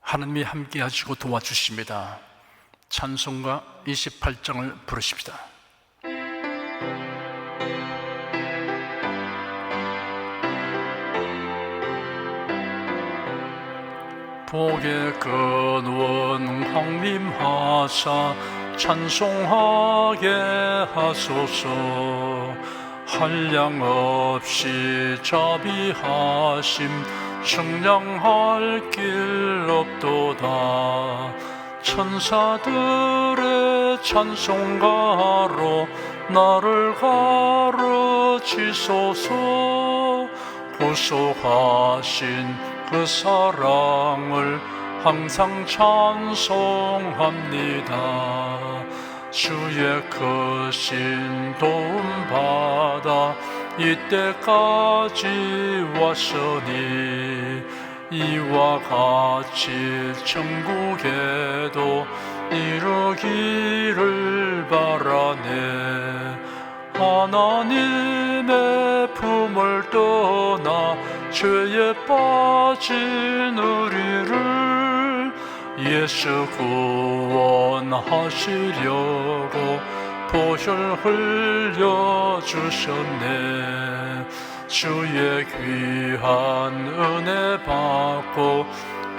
하나님이 함께 하시고 도와주십니다. 찬송가 28장을 부르십시다. 복의 근원 강림하사 찬송하게 하소서. 한량 없이 자비하심 측량할 길 없도다. 천사들의 찬송가로 나를 가르치소서. 구속하신 그 사랑을 항상 찬송합니다. 주의 크신 도움 받아 이때까지 왔으니 이와 같이 천국에도 이루기를 바라네. 하나님의 품을 떠나 죄에 빠진 우리를 예수 구원하시려고 보혈 흘려주셨네. 주의 귀한 은혜 받고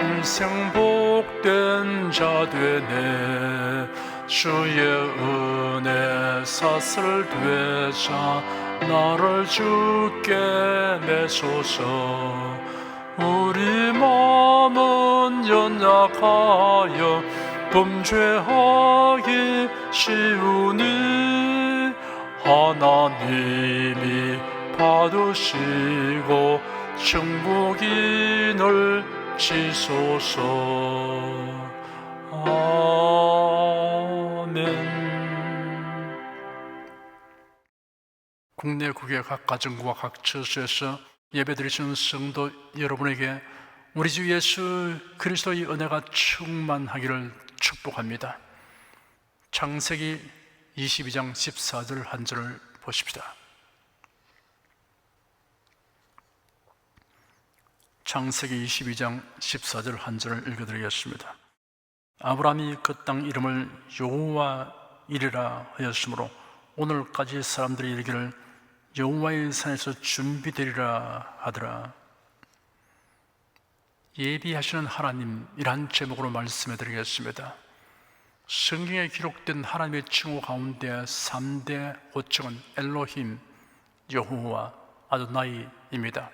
일생 복된 자 되네. 주의 은혜 사슬 되사 나를 주께 매소서. 우리 마음은 연약하여 범죄하기 쉬우니 하나님이 받으시고 천국인을 지소서. 아멘. 국내 국외 각 가정과 각 처소에서 예배드리시는 성도 여러분에게 우리 주 예수 그리스도의 은혜가 충만하기를 축복합니다. 창세기 22장 14절 한 절을 보십시다. 창세기 22장 14절 한 절을 읽어드리겠습니다. 아브라함이 그 땅 이름을 여호와 이르라 하였으므로 오늘까지 사람들이 이르기를 여호와의 산에서 준비되리라 하더라. 예비하시는 하나님이란 제목으로 말씀해 드리겠습니다. 성경에 기록된 하나님의 칭호 가운데 3대 호칭은 엘로힘, 여호와, 아도나이입니다.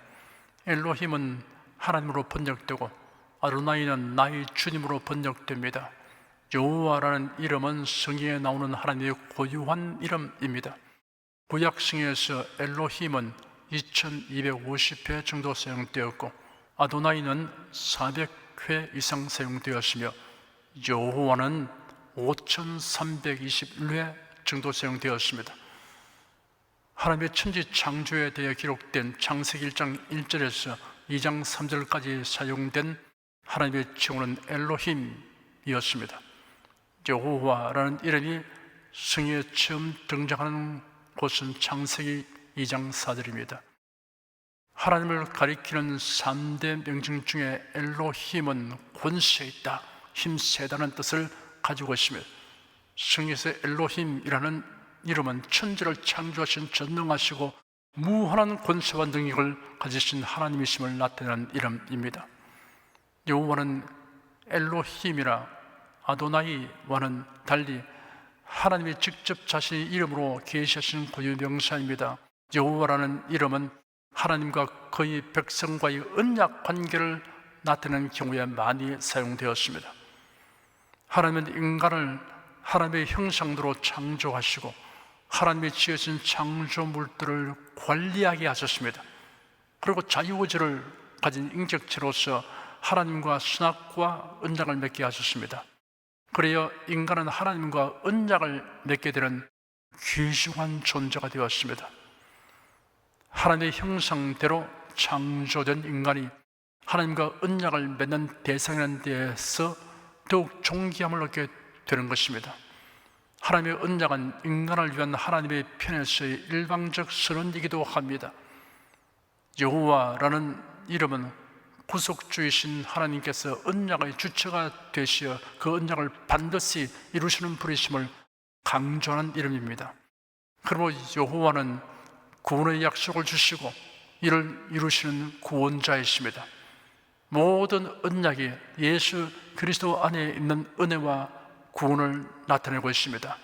엘로힘은 하나님으로 번역되고 아도나이는 나의 주님으로 번역됩니다. 여호와라는 이름은 성경에 나오는 하나님의 고유한 이름입니다. 구약성에서 엘로힘은 2250회 정도 사용되었고 아도나이는 400회 이상 사용되었으며 여호와는 5321회 정도 사용되었습니다. 하나님의 천지 창조에 대해 기록된 창세기 1장 1절에서 2장 3절까지 사용된 하나님의 칭호는 엘로힘이었습니다. 여호와라는 이름이 성경에 처음 등장하는 곳은 창세기 2장 4절입니다. 하나님을 가리키는 3대 명칭 중에 엘로힘은 권세 있다, 힘세다는 뜻을 가지고 있으며 성경에서 엘로힘이라는 이름은 천지를 창조하신 전능하시고 무한한 권세와 능력을 가지신 하나님이심을 나타내는 이름입니다. 여호와는 엘로힘이라 아도나이와는 달리 하나님이 직접 자신의 이름으로 계시하신 고유 명사입니다. 여호와라는 이름은 하나님과 그의 백성과의 언약 관계를 나타내는 경우에 많이 사용되었습니다. 하나님은 인간을 하나님의 형상대로 창조하시고 하나님이 지으신 창조물들을 관리하게 하셨습니다. 그리고 자유의지를 가진 인격체로서 하나님과 선악과 언약을 맺게 하셨습니다. 그래야 인간은 하나님과 언약을 맺게 되는 귀중한 존재가 되었습니다. 하나님의 형상대로 창조된 인간이 하나님과 언약을 맺는 대상이라는 데에서 더욱 존귀함을 얻게 되는 것입니다. 하나님의 언약은 인간을 위한 하나님의 편에서의 일방적 선언이기도 합니다. 여호와라는 이름은 구속주이신 하나님께서 언약의 주체가 되시어 그 언약을 반드시 이루시는 분이심을 강조하는 이름입니다. 그러므로 여호와는 구원의 약속을 주시고 이를 이루시는 구원자이십니다. 모든 언약이 예수 그리스도 안에 있는 은혜와 구원을 나타내고 있습니다.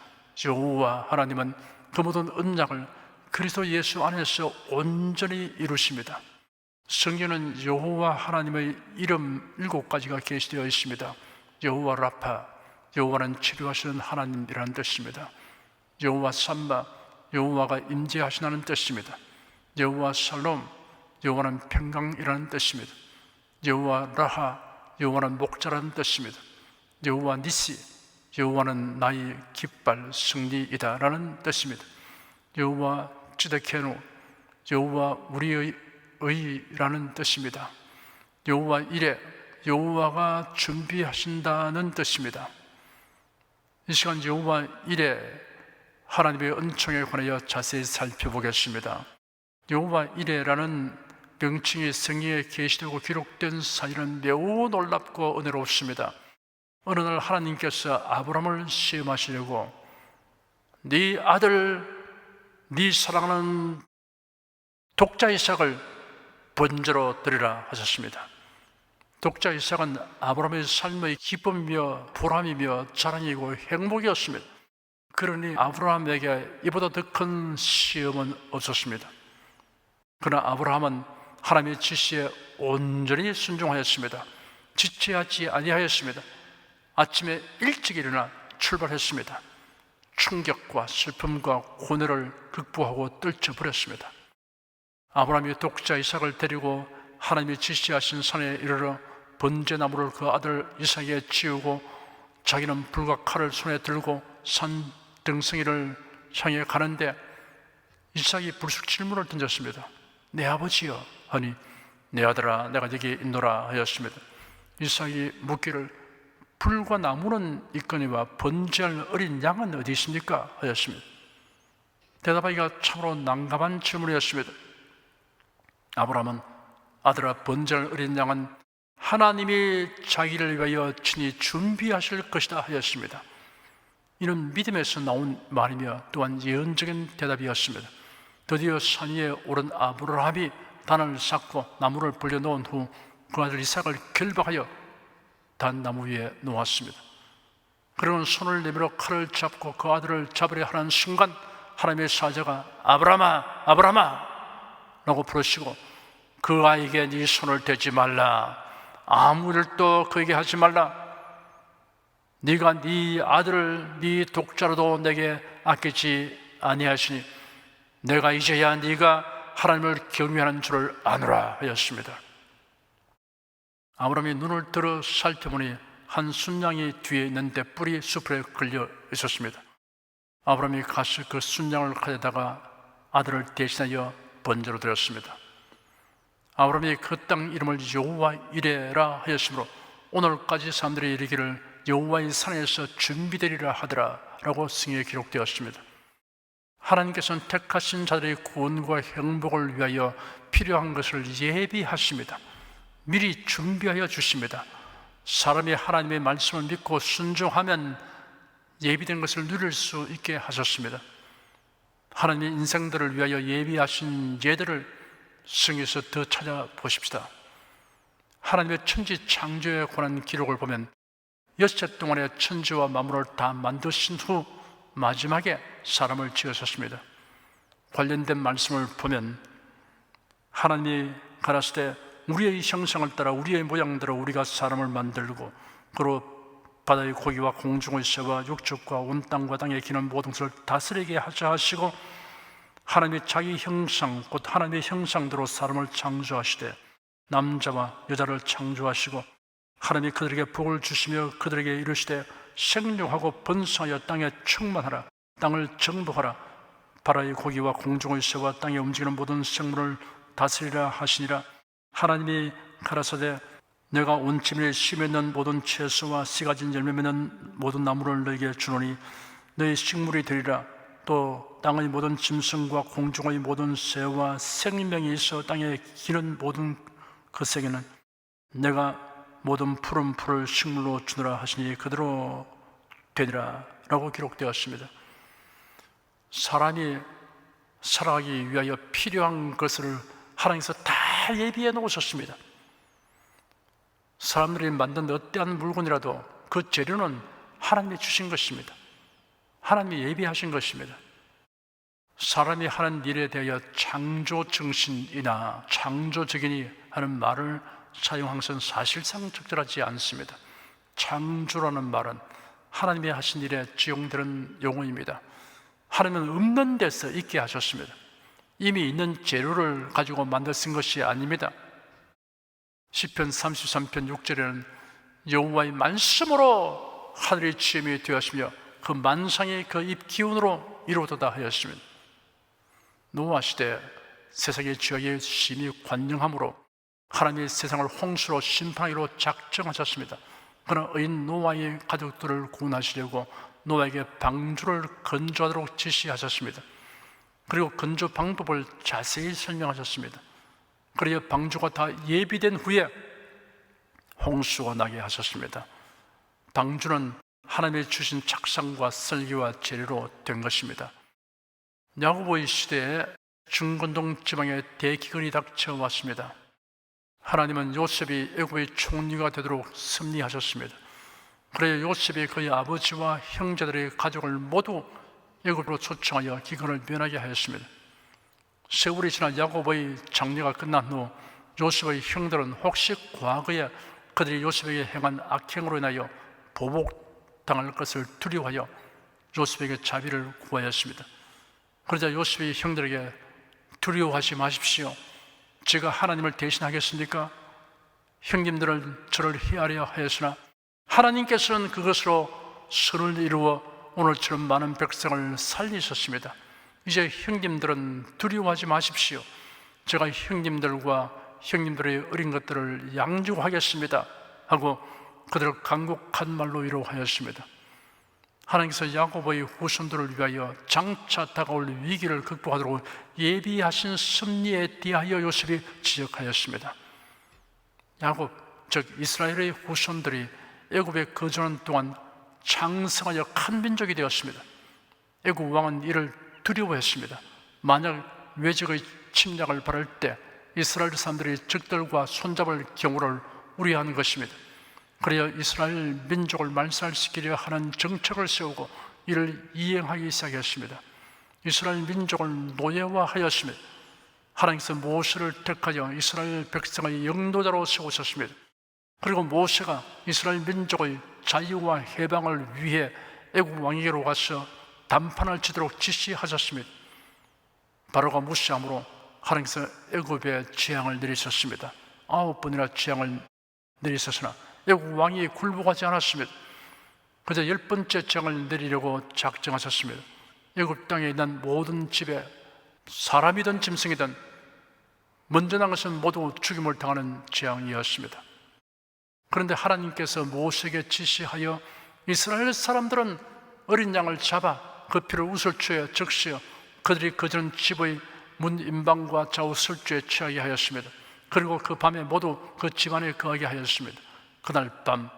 여호와 하나님은 그 모든 언약을 그리스도 예수 안에서 온전히 이루십니다. 성경에는 여호와 하나님의 이름 7가지가 게시되어 있습니다. 여호와 라파, 여호와는 치료하시는 하나님이라는 뜻입니다. 여호와 삼마, 여호와가 임재하시는 뜻입니다. 여호와 살롬, 여호와는 평강이라는 뜻입니다. 여호와 라하, 여호와는 목자라는 뜻입니다. 여호와 니시, 여호와는 나의 깃발 승리이다 라는 뜻입니다. 여호와 찌데케노, 여호와 우리의 의라는 뜻입니다. 여호와 이레, 여호와가 준비하신다는 뜻입니다. 이 시간 여호와 이레, 하나님의 은총에 관하여 자세히 살펴보겠습니다. 여호와 이레라는 명칭이 성경에 게시되고 기록된 사실은 매우 놀랍고 은혜롭습니다. 어느 날 하나님께서 아브라함을 시험하시려고 네 아들, 네 사랑하는 독자 이삭을 번제로 드리라 하셨습니다. 독자 이삭은 아브라함의 삶의 기쁨이며 보람이며 자랑이고 행복이었습니다. 그러니 아브라함에게 이보다 더 큰 시험은 없었습니다. 그러나 아브라함은 하나님의 지시에 온전히 순종하였습니다. 지체하지 아니하였습니다. 아침에 일찍 일어나 출발했습니다. 충격과 슬픔과 고뇌를 극복하고 떨쳐버렸습니다. 아브라함이 독자 이삭을 데리고 하나님이 지시하신 산에 이르러 번제나무를 그 아들 이삭에 지우고 자기는 불과 칼을 손에 들고 산 등성이를 향해 가는데 이삭이 불쑥 질문을 던졌습니다. 내 아버지여 하니 내 아들아 내가 네게 있노라 하였습니다. 이삭이 묻기를 불과 나무는 있거니와 번제할 어린 양은 어디 있습니까? 하였습니다. 대답하기가 참으로 난감한 질문이었습니다. 아브라함은 아들아 번제할 어린 양은 하나님이 자기를 위하여 친히 준비하실 것이다 하였습니다. 이는 믿음에서 나온 말이며 또한 예언적인 대답이었습니다. 드디어 산 위에 오른 아브라함이 단을 쌓고 나무를 벌려놓은 후 그 아들 이삭을 결박하여 단 나무 위에 놓았습니다. 그러는 손을 내밀어 칼을 잡고 그 아들을 잡으려 하는 순간 하나님의 사자가 아브라함아 아브라함아 라고 부르시고 그 아이에게 네 손을 대지 말라, 아무 일도 그에게 하지 말라, 네가 네 아들을 네 독자로도 내게 아끼지 아니하시니 내가 이제야 네가 하나님을 경외하는 줄을 아노라 하였습니다. 아브라함이 눈을 들어 살펴보니 한 순양이 뒤에 있는데 뿔이 수풀에 걸려 있었습니다. 아브라함이 가서 그 순양을 가져다가 아들을 대신하여 번제로 드렸습니다. 아브라함이 그 땅 이름을 여호와 이레라 하였으므로 오늘까지 사람들이 이르기를 여호와의 산에서 준비되리라 하더라 라고 성경에 기록되었습니다. 하나님께서는 택하신 자들의 구원과 행복을 위하여 필요한 것을 예비하십니다. 미리 준비하여 주십니다. 사람이 하나님의 말씀을 믿고 순종하면 예비된 것을 누릴 수 있게 하셨습니다. 하나님의 인생들을 위하여 예비하신 예들을 성경에서 더 찾아보십시다. 하나님의 천지 창조에 관한 기록을 보면 엿새 동안에 천지와 만물을 다 만드신 후 마지막에 사람을 지으셨습니다. 관련된 말씀을 보면 하나님이 가라사대 우리의 형상을 따라 우리의 모양대로 우리가 사람을 만들고 그로 바다의 고기와 공중의 새와 육축과 온 땅과 땅에 기는 모든 것을 다스리게 하자 하시고 하나님의 자기 형상 곧 하나님의 형상대로 사람을 창조하시되 남자와 여자를 창조하시고 하나님이 그들에게 복을 주시며 그들에게 이르시되 생육하고 번성하여 땅에 충만하라, 땅을 정복하라, 바다의 고기와 공중의 새와 땅에 움직이는 모든 생물을 다스리라 하시니라. 하나님이 가라사대 내가 온 지면에 씨 맺는 모든 채소와 씨 가진 열매 맺는 모든 나무를 너에게 주노니 너의 식물이 되리라. 또 땅의 모든 짐승과 공중의 모든 새와 생명이 있어 땅에 기는 모든 것에게는 내가 모든 푸른 풀을 식물로 주노라 하시니 그대로 되리라 라고 기록되었습니다. 사람이 살아가기 위하여 필요한 것을 하나님께서 다 예비해 놓으셨습니다. 사람들이 만든 어떠한 물건이라도 그 재료는 하나님이 주신 것입니다. 하나님이 예비하신 것입니다. 사람이 하는 일에 대하여 창조정신이나 창조적이니 하는 말을 사용한 것은 사실상 적절하지 않습니다. 창조라는 말은 하나님이 하신 일에 지용되는 용어입니다. 하나님은 없는 데서 있게 하셨습니다. 이미 있는 재료를 가지고 만드신 것이 아닙니다. 시편 33편 6절에는 여호와의 말씀으로 하늘의 지음이 되었으며 그 만상이 그 입 기운으로 이루어졌다 하였습니다. 노아 시대 세상의 죄악에 심히 관영함으로 하나님의 세상을 홍수로 심판하기로 작정하셨습니다. 그러나 의인 노아의 가족들을 구원하시려고 노아에게 방주를 건조하도록 지시하셨습니다. 그리고 건조 방법을 자세히 설명하셨습니다. 그리고 방주가 다 예비된 후에 홍수가 나게 하셨습니다. 방주는 하나님이 주신 착상과 설계와 재료로 된 것입니다. 야고보의 시대에 중건동 지방에 대기근이 닥쳐왔습니다. 하나님은 요셉이 애굽의 총리가 되도록 섭리하셨습니다. 그래야 요셉이 그의 아버지와 형제들의 가족을 모두 애굽으로 초청하여 기근을 면하게 하였습니다. 세월이 지나 야고보의 장례가 끝난 후 요셉의 형들은 혹시 과거에 그들이 요셉에게 행한 악행으로 인하여 보복당할 것을 두려워하여 요셉에게 자비를 구하였습니다. 그러자 요셉이 형들에게 두려워하지 마십시오. 제가 하나님을 대신하겠습니까? 형님들은 저를 헤아려 하였으나 하나님께서는 그것으로 선을 이루어 오늘처럼 많은 백성을 살리셨습니다. 이제 형님들은 두려워하지 마십시오. 제가 형님들과 형님들의 어린 것들을 양육하겠습니다 하고 그들을 간곡한 말로 위로하였습니다. 하나님께서 야고보의 후손들을 위하여 장차 다가올 위기를 극복하도록 예비하신 섭리에 대하여 요셉이 지적하였습니다. 야곱, 즉 이스라엘의 후손들이 애굽에 거주하는 동안 장성하여 큰 민족이 되었습니다. 애굽 왕은 이를 두려워했습니다. 만약 외적의 침략을 받을 때 이스라엘 사람들이 적들과 손잡을 경우를 우려하는 것입니다. 그래야 이스라엘 민족을 말살시키려 하는 정책을 세우고 이를 이행하기 시작했습니다. 이스라엘 민족을 노예화하였습니다. 하나님께서 모세를 택하여 이스라엘 백성의 영도자로 세우셨습니다. 그리고 모세가 이스라엘 민족의 자유와 해방을 위해 애굽 왕에게로 가서 담판을 치도록 지시하셨습니다. 바로가 무시함으로 하나님께서 애굽에 재앙을 내리셨습니다. 9번이나 재앙을 내리셨으나 애굽 왕이 굴복하지 않았습니다. 그저 10번째 재앙을 내리려고 작정하셨습니다. 애굽 땅에 있는 모든 집에 사람이든 짐승이든 먼저 난 것은 모두 죽임을 당하는 재앙이었습니다. 그런데 하나님께서 모세에게 지시하여 이스라엘 사람들은 어린 양을 잡아 그 피를 우슬초에 적시어 그들이 거주는 집의 문 임방과 좌우 설주에 취하게 하였습니다. 그리고 그 밤에 모두 그 집안에 거하게 하였습니다. 그날 밤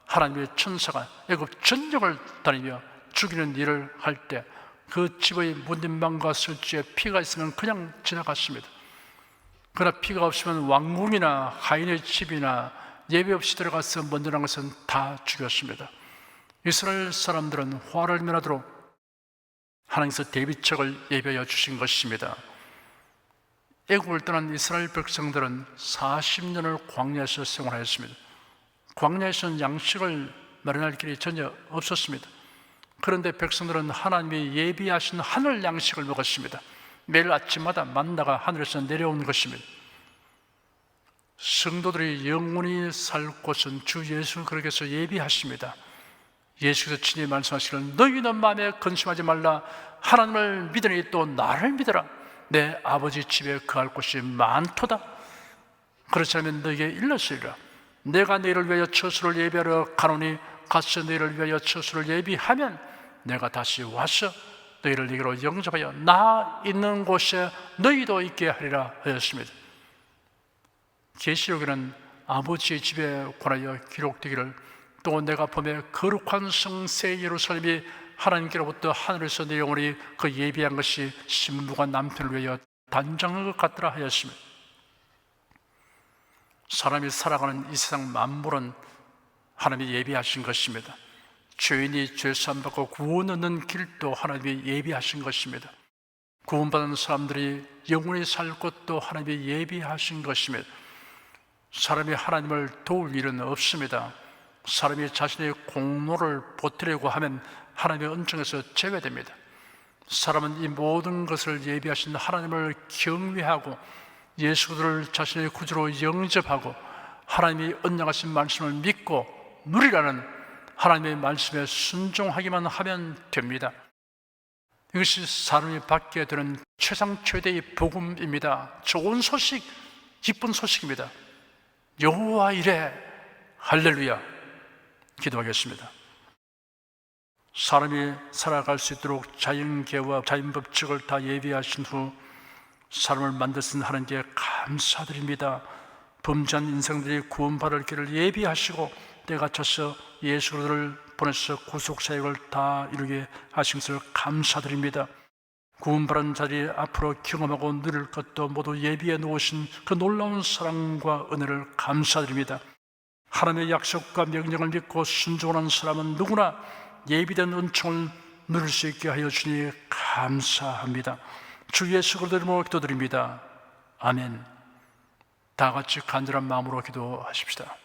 하나님의 천사가 애굽 전역을 다니며 죽이는 일을 할 때 그 집의 문 임방과 설주에 피가 있으면 그냥 지나갔습니다. 그러나 피가 없으면 왕궁이나 하인의 집이나 예배 없이 들어가서 먼저 난 것은 다 죽였습니다. 이스라엘 사람들은 화를 면하도록 하나님께서 대비책을 예비하여 주신 것입니다. 애굽을 떠난 이스라엘 백성들은 40년을 광야에서 생활하였습니다. 광야에서는 양식을 마련할 길이 전혀 없었습니다. 그런데 백성들은 하나님이 예비하신 하늘 양식을 먹었습니다. 매일 아침마다 만나가 하늘에서 내려온 것입니다. 성도들이 영원히 살 곳은 주 예수 그렇게서 예비하십니다. 예수께서 친히 말씀하시기를 너희는 마음에 근심하지 말라. 하나님을 믿으니 또 나를 믿어라. 내 아버지 집에 거할 곳이 많도다. 그렇지 않으면 너희에게 일렀으리라. 내가 너희를 위하여 처소를 예비하러 가노니 가서 너희를 위하여 처소를 예비하면 내가 다시 와서 너희를 네게로 영접하여 나 있는 곳에 너희도 있게 하리라 하였습니다. 계시록에는 아버지의 집에 관하여 기록되기를, 또 내가 보매 거룩한 성새 예루살렘이 하나님께로부터 하늘에서 내려오니 그 예비한 것이 신부가 남편을 위하여 단장한 것 같더라 하였으며, 사람이 살아가는 이 세상 만물은 하나님이 예비하신 것입니다. 죄인이 죄사함 받고 구원 얻는 길도 하나님이 예비하신 것입니다. 구원받은 사람들이 영원히 살 곳도 하나님이 예비하신 것입니다. 사람이 하나님을 도울 일은 없습니다. 사람이 자신의 공로를 보태려고 하면 하나님의 은총에서 제외됩니다. 사람은 이 모든 것을 예비하신 하나님을 경외하고 예수를 자신의 구주로 영접하고 하나님이 언약하신 말씀을 믿고 누리라는 하나님의 말씀에 순종하기만 하면 됩니다. 이것이 사람이 받게 되는 최상 최대의 복음입니다. 좋은 소식, 기쁜 소식입니다. 여호와 이래, 할렐루야. 기도하겠습니다. 사람이 살아갈 수 있도록 자연계와 자연법칙을 다 예비하신 후 사람을 만드신 하나님께 감사드립니다. 범죄한 인생들이 구원받을 길을 예비하시고 때가 차서 예수를 보내서 구속사역을 다 이루게 하신 것을 감사드립니다. 구원받은 자들이 앞으로 경험하고 누릴 것도 모두 예비해 놓으신 그 놀라운 사랑과 은혜를 감사드립니다. 하나님의 약속과 명령을 믿고 순종하는 사람은 누구나 예비된 은총을 누릴 수 있게 하여 주니 감사합니다. 주 예수 그리스도 이름으로 기도드립니다. 아멘. 다 같이 간절한 마음으로 기도하십시다.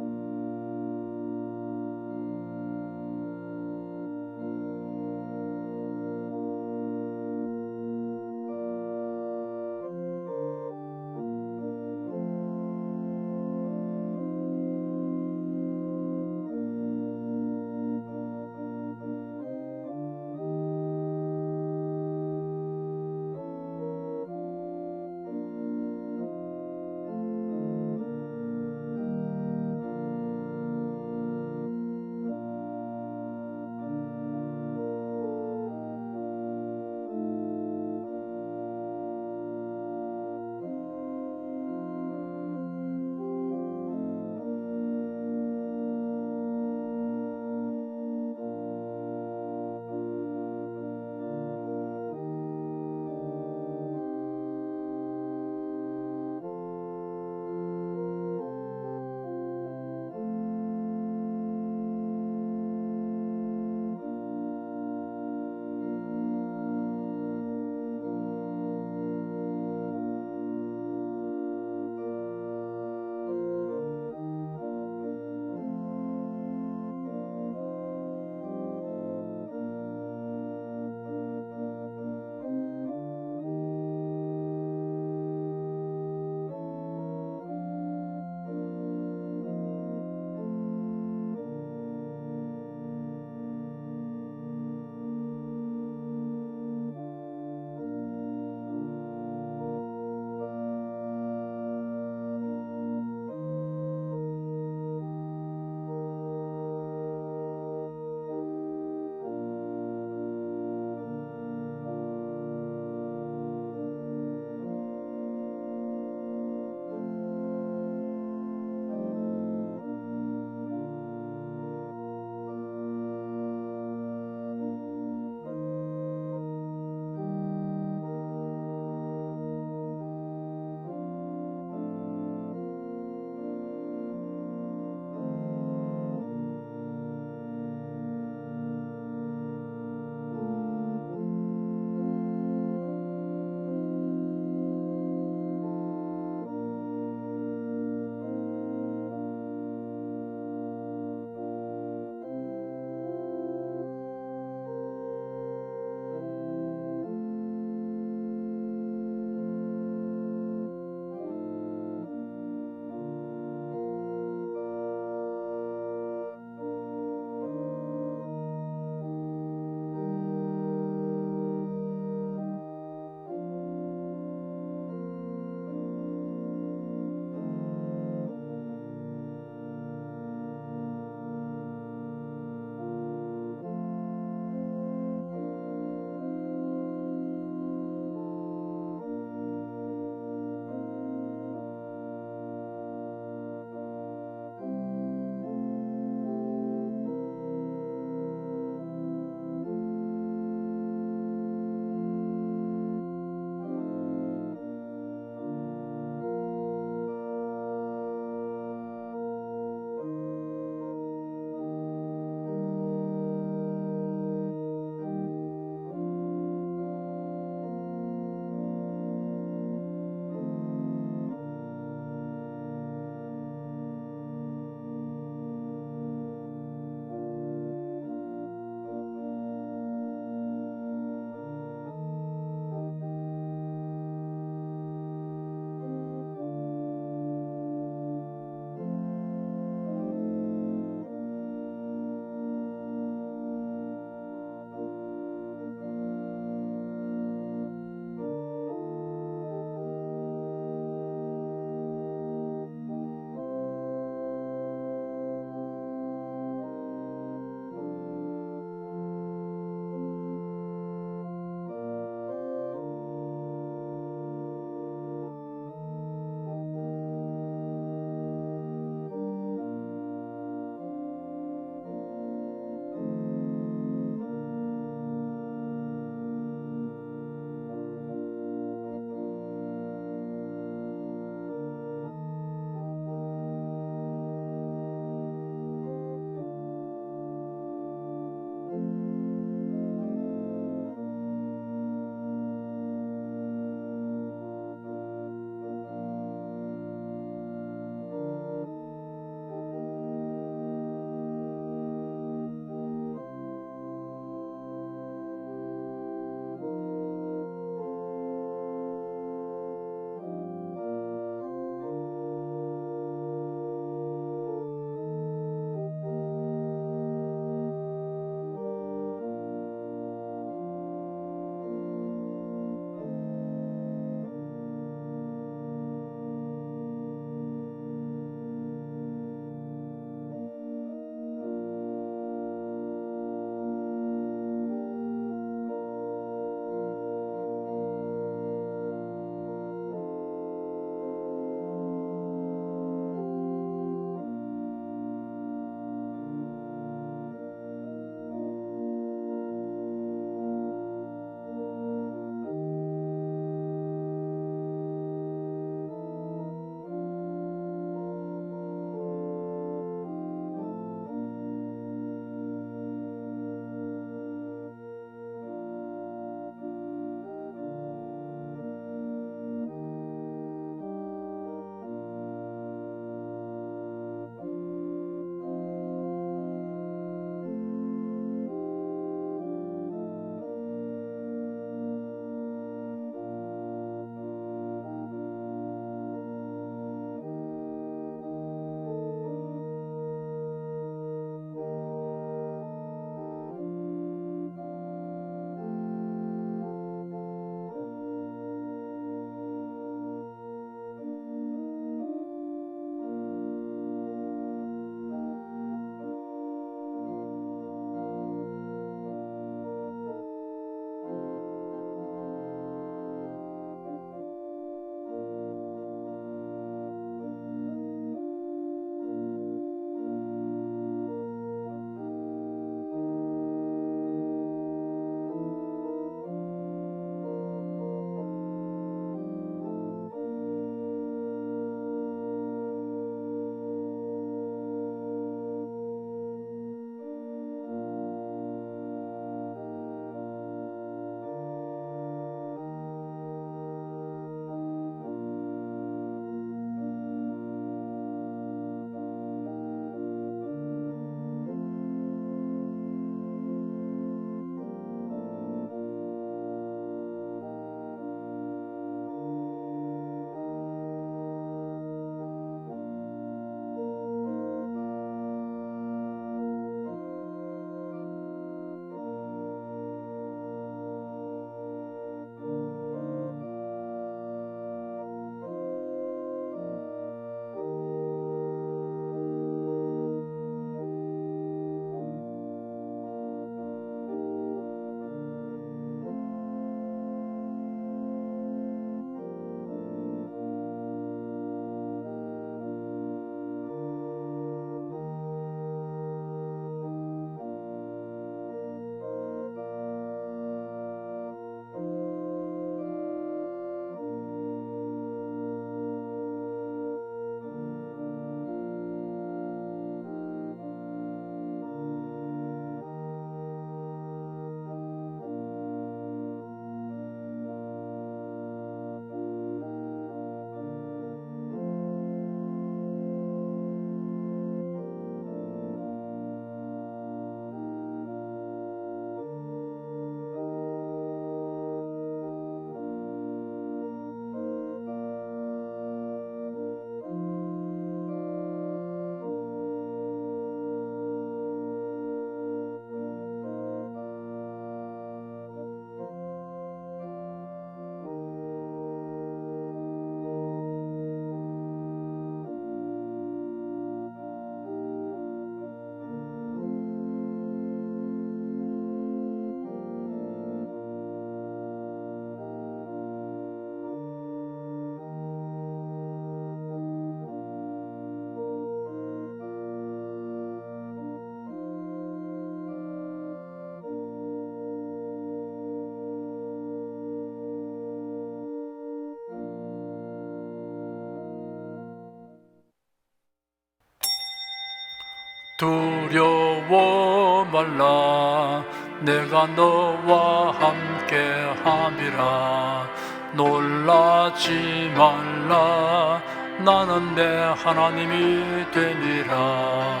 두려워 말라 내가 너와 함께 함이라 놀라지 말라 나는 내 하나님이 됨이라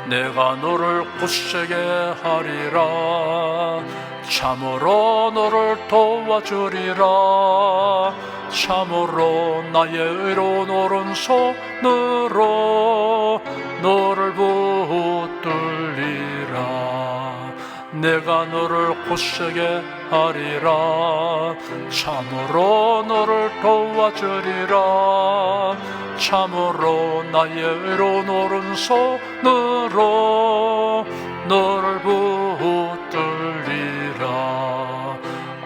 내가 너를 굳세게 하리라 참으로 너를 도와주리라 참으로 나의 의로운 오른손으로 너를 붙들리라 내가 너를 굳세게 하리라 참으로 너를 도와주리라 참으로 나의 의로운 오른손으로 너를 붙들리라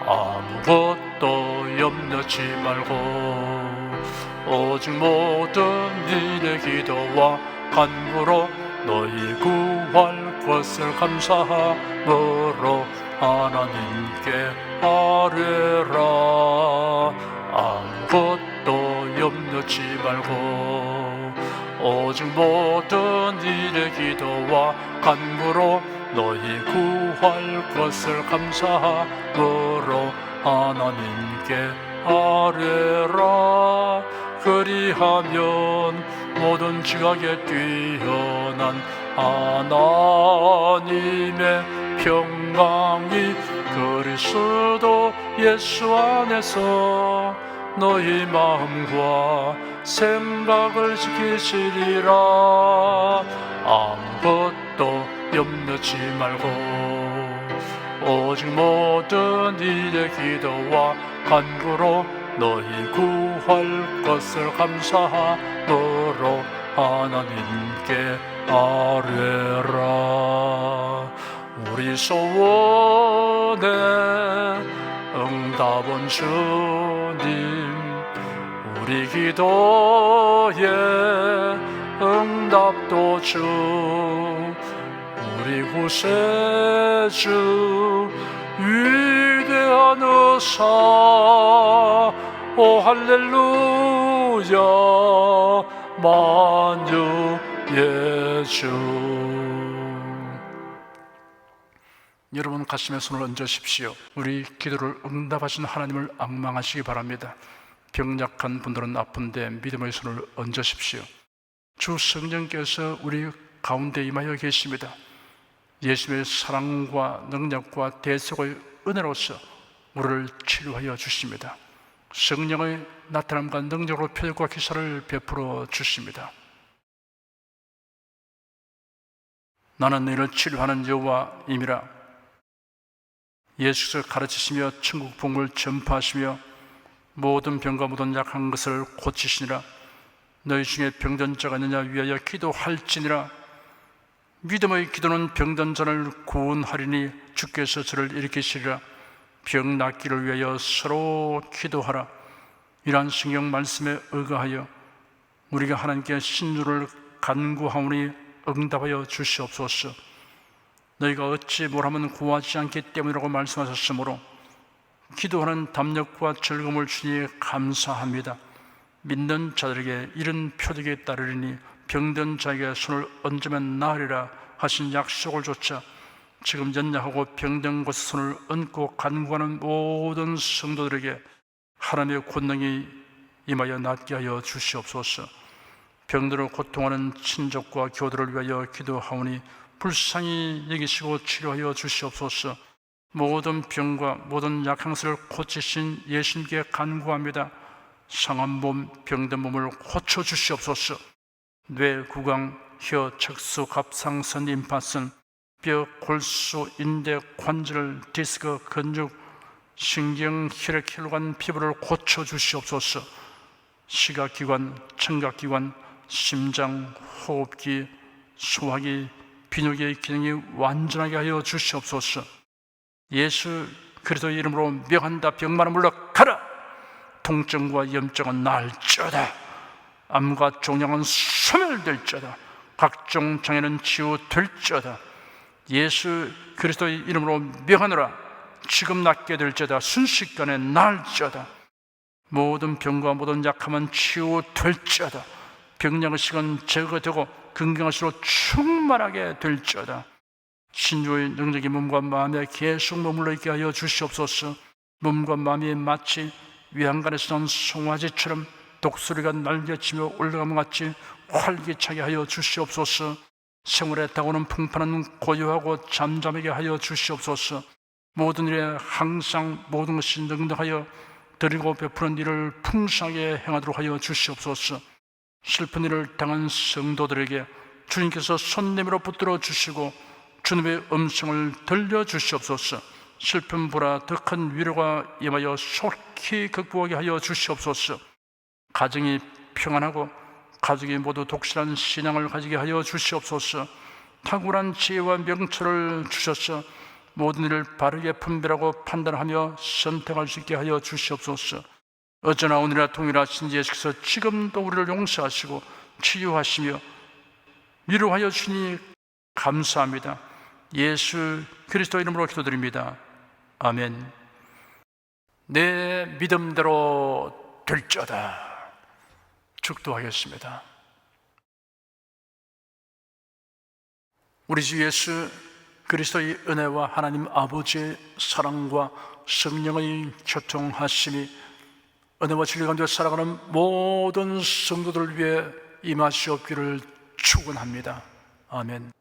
아무것도 염려치 말고 오직 모든 일의 기도와 간구로 너희 구할 것을 감사함으로 하나님께 아뢰라 아무것도 염려치 말고 오직 모든 일의 기도와 간구로 너희 구할 것을 감사함으로 하나님께 아뢰라 그리하면 모든 지각에 뛰어난 하나님의 평강이 그리스도 예수 안에서 너희 마음과 생각을 지키시리라 아무것도 염려치 말고 오직 모든 일의 기도와 간구로 너희 구할 것을 감사함으로 하나님께 아뢰라 우리 소원에 응답은 주님 우리 기도에 응답도 주 우리 구세주 위대한 의사 오 할렐루야 만유의 주 여러분 가슴에 손을 얹으십시오. 우리 기도를 응답하신 하나님을 앙망하시기 바랍니다. 병약한 분들은 아픈데 믿음의 손을 얹으십시오. 주 성령께서 우리 가운데 임하여 계십니다. 예수님의 사랑과 능력과 대속의 은혜로서 우리를 치료하여 주십니다. 성령의 나타남과 능력으로 표적과 기사를 베풀어 주십니다. 나는 너희를 치료하는 여호와임이라 예수께서 가르치시며 천국 복음을 전파하시며 모든 병과 모든 약한 것을 고치시니라 너희 중에 병든 자가 있느냐 위하여 기도할지니라 믿음의 기도는 병든 자를 구원하리니 주께서 저를 일으키시리라 병 낫기를 위하여 서로 기도하라 이러한 성경 말씀에 의거하여 우리가 하나님께 신주를 간구하오니 응답하여 주시옵소서 너희가 어찌 뭐라면 구하지 않기 때문이라고 말씀하셨으므로 기도하는 담력과 즐거움을 주니 감사합니다 믿는 자들에게 이런 표적이 따르리니 병든 자에게 손을 얹으면 나으리라 하신 약속을 조차 지금 연약하고 병든 곳에 손을 얹고 간구하는 모든 성도들에게 하나님의 권능이 임하여 낫게 하여 주시옵소서 병들어 고통하는 친족과 교도를 위하여 기도하오니 불쌍히 여기시고 치료하여 주시옵소서 모든 병과 모든 약한 것을 고치신 예수님께 간구합니다 상한 몸, 병든 몸을 고쳐주시옵소서 뇌, 구강, 혀, 척수, 갑상선, 임파선, 뼈, 골수, 인대, 관절, 디스크, 근육, 신경, 혈액, 혈관, 피부를 고쳐주시옵소서 시각기관, 청각기관, 심장, 호흡기, 소화기, 비뇨기의 기능이 완전하게 하여 주시옵소서 예수 그리스도의 이름으로 명한다 병만은 물러가라 통증과 염증은 나을지어다 암과 종양은 소멸될지어다 각종 장애는 치유될지어다 예수 그리스도의 이름으로 명하노라 지금 낫게 될지어다 순식간에 나을지어다 모든 병과 모든 약함은 치유될지어다 병량의식은 제거되고 건강하시로 충만하게 될지어다. 신주의 능력이 몸과 마음에 계속 머물러 있게 하여 주시옵소서. 몸과 마음이 마치 위안간에서 난 송아지처럼 독수리가 날개치며 올라가는 것 같이 활기차게 하여 주시옵소서. 생활에 다가오는 풍파는 고요하고 잠잠하게 하여 주시옵소서. 모든 일에 항상 모든 것이 능력하여 드리고 베푸는 일을 풍성하게 행하도록 하여 주시옵소서. 슬픈 일을 당한 성도들에게 주님께서 손 내밀어 붙들어 주시고 주님의 음성을 들려주시옵소서. 슬픔보다 더 큰 위로가 임하여 속히 극복하게 하여 주시옵소서. 가정이 평안하고 가족이 모두 독실한 신앙을 가지게 하여 주시옵소서. 탁월한 지혜와 명철을 주셔서 모든 일을 바르게 분별하고 판단하며 선택할 수 있게 하여 주시옵소서. 어제나 오늘이나 동일하신 예수께서 지금도 우리를 용서하시고 치유하시며 위로하여 주시니 감사합니다. 예수 그리스도 이름으로 기도드립니다. 아멘. 내 믿음대로 될지어다. 축도하겠습니다. 우리 주 예수 그리스도의 은혜와 하나님 아버지의 사랑과 성령의 교통하심이 은혜와 진리 가운데 살아가는 모든 성도들을 위해 임하시옵기를 축원합니다. 아멘.